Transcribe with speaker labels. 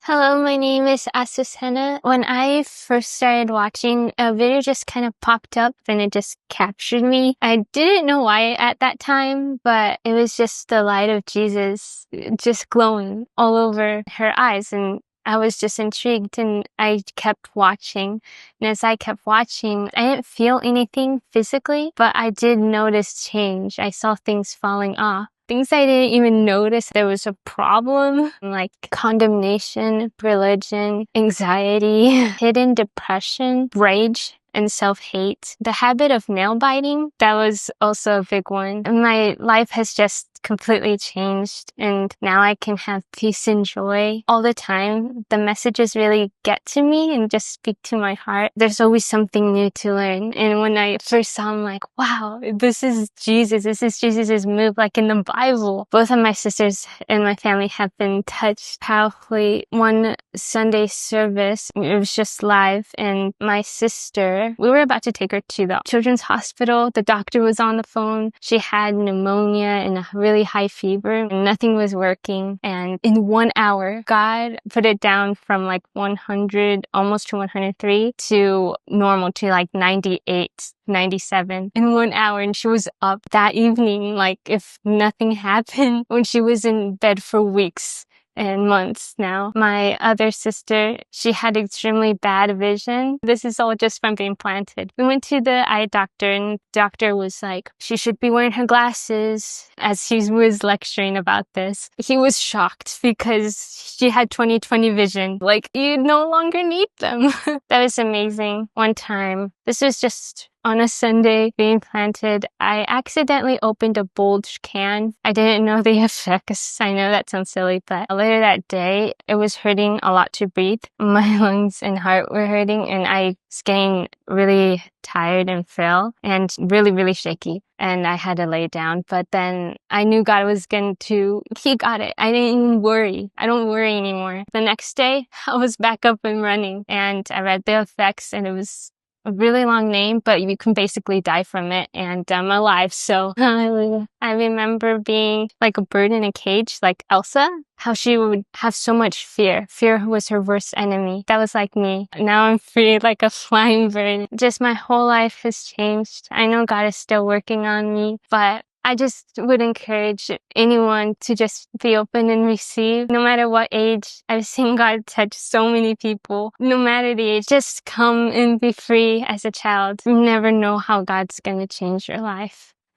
Speaker 1: Hello, my name is Azucenan. When I first started watching, a video just kind of popped up and it just captured me. I didn't know why at that time, but it was just the light of Jesus just glowing all over her eyes, and I was just intrigued and I kept watching. And as I kept watching, I didn't feel anything physically, but I did notice change. I saw things falling off. Things I didn't even notice there was a problem, like condemnation, religion, anxiety, hidden depression, rage, and self-hate. The habit of nail biting, that was also a big one. My life has just completely changed, and now I can have peace and joy all the time. The messages really get to me and just speak to my heart. There's always something new to learn. And when I first saw him, like, wow, this is Jesus. This is Jesus' move, like in the Bible. Both of my sisters and my family have been touched powerfully. One Sunday service, it was just live, and my sister, we were about to take her to the children's hospital. The doctor was on the phone. She had pneumonia and a really high fever. Nothing was working. And in 1 hour, God put it down from like 100, almost to 103 to normal, to like 98, 97 in 1 hour. And she was up that evening, like if nothing happened, when she was in bed for weeks and months now. My other sister, she had extremely bad vision. This is all just from being planted. We went to the eye doctor, and the doctor was like, she should be wearing her glasses, as he was lecturing about this. He was shocked because she had 20/20 vision. Like, you no longer need them. That was amazing. One time, this was just on a Sunday being planted, I accidentally opened a bulged can. I didn't know the effects. I know that sounds silly, but later that day, it was hurting a lot to breathe. My lungs and heart were hurting, and I was getting really tired and frail and really, really shaky. And I had to lay down. But then I knew God was going to, He got it. I didn't even worry. I don't worry anymore. The next day, I was back up and running, and I read the effects, and it was a really long name, but you can basically die from it, and I'm alive, so hallelujah. I remember being like a bird in a cage, like Elsa, how she would have so much fear. Fear was her worst enemy. That was like me. Now I'm free like a flying bird. Just my whole life has changed. I know God is still working on me, but I just would encourage anyone to just be open and receive, no matter what age. I've seen God touch so many people, no matter the age. Just come and be free as a child. You never know how God's going to change your life.